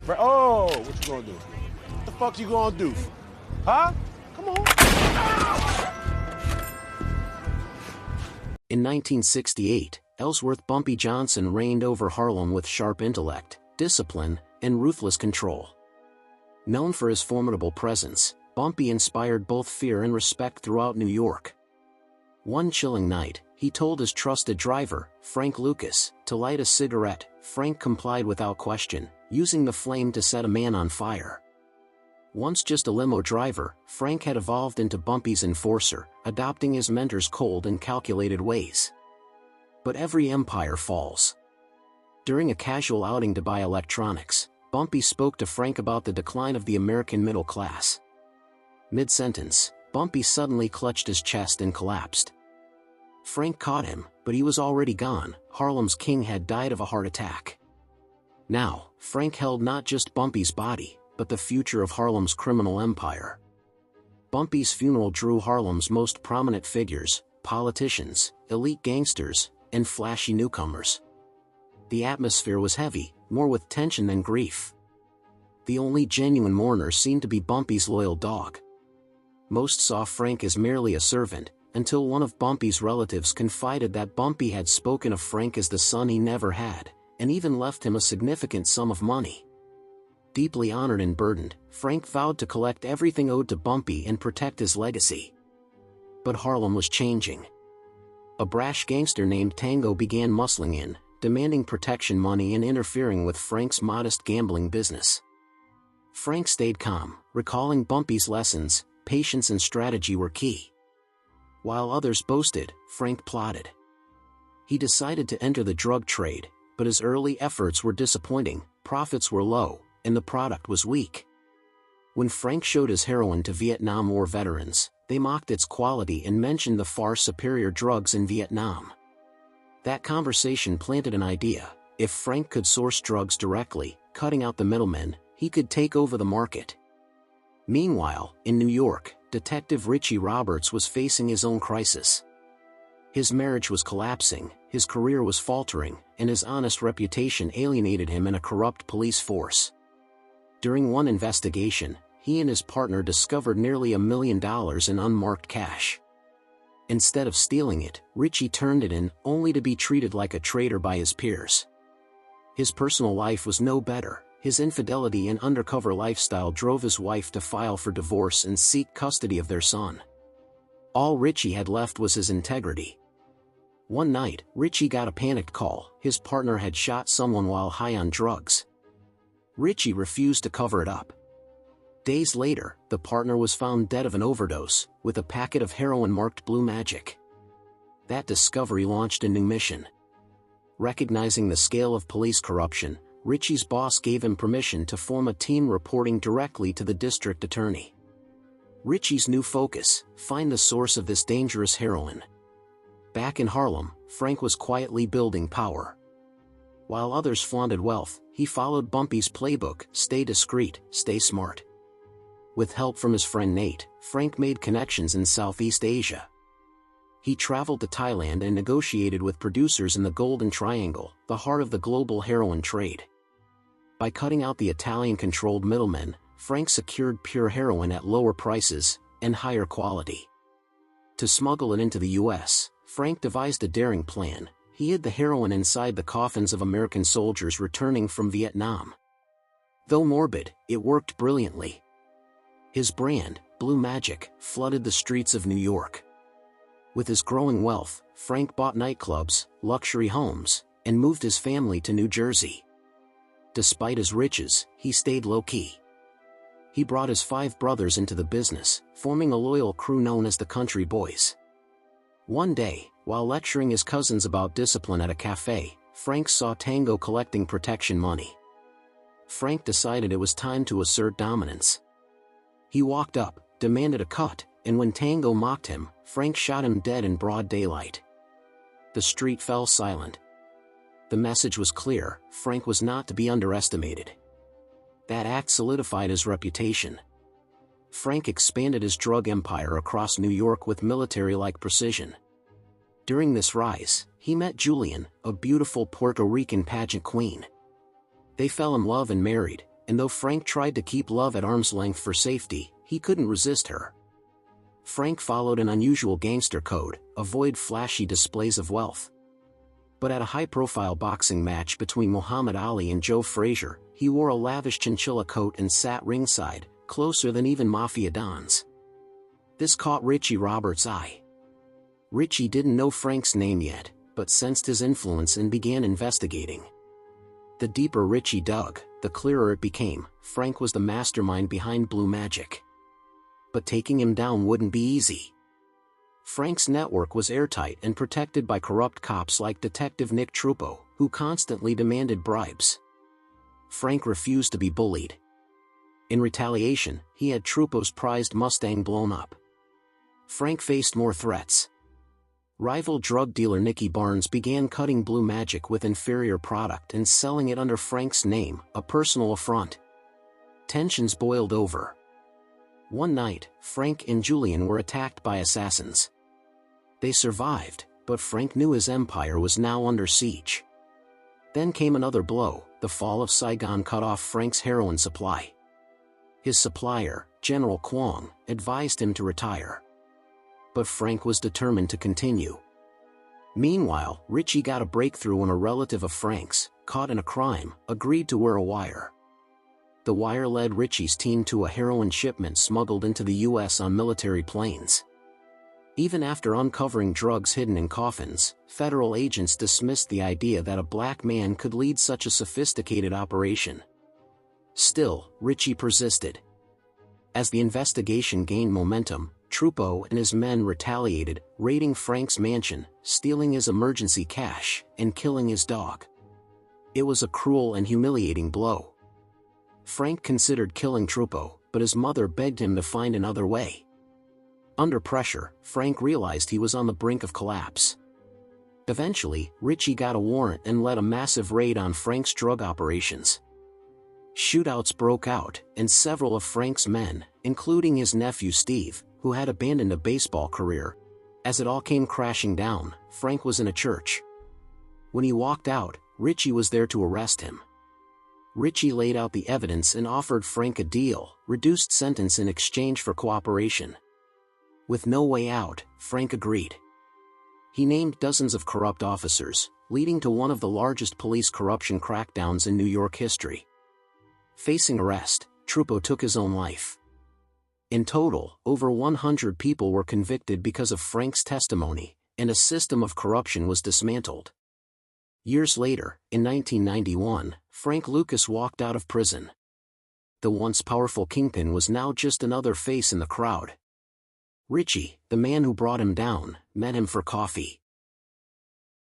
Oh, what you gonna do? What the fuck you gonna do? Huh? Come on. In 1968, Ellsworth Bumpy Johnson reigned over Harlem with sharp intellect, discipline, and ruthless control. Known for his formidable presence, Bumpy inspired both fear and respect throughout New York. One chilling night, he told his trusted driver, Frank Lucas, to light a cigarette. Frank complied without question, using the flame to set a man on fire. Once just a limo driver, Frank had evolved into Bumpy's enforcer, adopting his mentor's cold and calculated ways. But every empire falls. During a casual outing to buy electronics, Bumpy spoke to Frank about the decline of the American middle class. Mid-sentence, Bumpy suddenly clutched his chest and collapsed. Frank caught him, but he was already gone. Harlem's king had died of a heart attack. Now, Frank held not just Bumpy's body, but the future of Harlem's criminal empire. Bumpy's funeral drew Harlem's most prominent figures, politicians, elite gangsters, and flashy newcomers. The atmosphere was heavy, more with tension than grief. The only genuine mourner seemed to be Bumpy's loyal dog. Most saw Frank as merely a servant, until one of Bumpy's relatives confided that Bumpy had spoken of Frank as the son he never had, and even left him a significant sum of money. Deeply honored and burdened, Frank vowed to collect everything owed to Bumpy and protect his legacy. But Harlem was changing. A brash gangster named Tango began muscling in, demanding protection money and interfering with Frank's modest gambling business. Frank stayed calm, recalling Bumpy's lessons. Patience and strategy were key. While others boasted, Frank plotted. He decided to enter the drug trade, but his early efforts were disappointing. Profits were low, and the product was weak. When Frank showed his heroin to Vietnam War veterans, they mocked its quality and mentioned the far superior drugs in Vietnam. That conversation planted an idea: if Frank could source drugs directly, cutting out the middlemen, he could take over the market. Meanwhile, in New York, Detective Richie Roberts was facing his own crisis. His marriage was collapsing, his career was faltering, and his honest reputation alienated him in a corrupt police force. During one investigation, he and his partner discovered nearly $1 million in unmarked cash. Instead of stealing it, Richie turned it in, only to be treated like a traitor by his peers. His personal life was no better. His infidelity and undercover lifestyle drove his wife to file for divorce and seek custody of their son. All Richie had left was his integrity. One night, Richie got a panicked call. His partner had shot someone while high on drugs. Richie refused to cover it up. Days later, the partner was found dead of an overdose, with a packet of heroin marked Blue Magic. That discovery launched a new mission. Recognizing the scale of police corruption, Richie's boss gave him permission to form a team reporting directly to the district attorney. Richie's new focus: find the source of this dangerous heroin. Back in Harlem, Frank was quietly building power. While others flaunted wealth, he followed Bumpy's playbook: stay discreet, stay smart. With help from his friend Nate, Frank made connections in Southeast Asia. He traveled to Thailand and negotiated with producers in the Golden Triangle, the heart of the global heroin trade. By cutting out the Italian-controlled middlemen, Frank secured pure heroin at lower prices and higher quality. To smuggle it into the U.S., Frank devised a daring plan. He hid the heroin inside the coffins of American soldiers returning from Vietnam. Though morbid, it worked brilliantly. His brand, Blue Magic, flooded the streets of New York. With his growing wealth, Frank bought nightclubs, luxury homes, and moved his family to New Jersey. Despite his riches, he stayed low-key. He brought his 5 brothers into the business, forming a loyal crew known as the Country Boys. One day, while lecturing his cousins about discipline at a cafe, Frank saw Tango collecting protection money. Frank decided it was time to assert dominance. He walked up, demanded a cut, and when Tango mocked him, Frank shot him dead in broad daylight. The street fell silent. The message was clear: Frank was not to be underestimated. That act solidified his reputation. Frank expanded his drug empire across New York with military-like precision. During this rise, he met Julian, a beautiful Puerto Rican pageant queen. They fell in love and married, and though Frank tried to keep Love at arm's length for safety, he couldn't resist her. Frank followed an unusual gangster code: avoid flashy displays of wealth. But at a high-profile boxing match between Muhammad Ali and Joe Frazier, he wore a lavish chinchilla coat and sat ringside, closer than even mafia dons. This caught Richie Roberts' eye. Richie didn't know Frank's name yet, but sensed his influence and began investigating. The deeper Richie dug, the clearer it became: Frank was the mastermind behind Blue Magic. But taking him down wouldn't be easy. Frank's network was airtight and protected by corrupt cops like Detective Nick Trupo, who constantly demanded bribes. Frank refused to be bullied. In retaliation, he had Trupo's prized Mustang blown up. Frank faced more threats. Rival drug dealer Nicky Barnes began cutting Blue Magic with inferior product and selling it under Frank's name, a personal affront. Tensions boiled over. One night, Frank and Julian were attacked by assassins. They survived, but Frank knew his empire was now under siege. Then came another blow: the fall of Saigon cut off Frank's heroin supply. His supplier, General Kwong, advised him to retire. But Frank was determined to continue. Meanwhile, Richie got a breakthrough when a relative of Frank's, caught in a crime, agreed to wear a wire. The wire led Richie's team to a heroin shipment smuggled into the U.S. on military planes. Even after uncovering drugs hidden in coffins, federal agents dismissed the idea that a black man could lead such a sophisticated operation. Still, Richie persisted. As the investigation gained momentum, Trupo and his men retaliated, raiding Frank's mansion, stealing his emergency cash, and killing his dog. It was a cruel and humiliating blow. Frank considered killing Trupo, but his mother begged him to find another way. Under pressure, Frank realized he was on the brink of collapse. Eventually, Richie got a warrant and led a massive raid on Frank's drug operations. Shootouts broke out, and several of Frank's men, including his nephew Steve, who had abandoned a baseball career. As it all came crashing down, Frank was in a church. When he walked out, Richie was there to arrest him. Richie laid out the evidence and offered Frank a deal: reduced sentence in exchange for cooperation. With no way out, Frank agreed. He named dozens of corrupt officers, leading to one of the largest police corruption crackdowns in New York history. Facing arrest, Trupo took his own life. In total, over 100 people were convicted because of Frank's testimony, and a system of corruption was dismantled. Years later, in 1991, Frank Lucas walked out of prison. The once powerful kingpin was now just another face in the crowd. Richie, the man who brought him down, met him for coffee.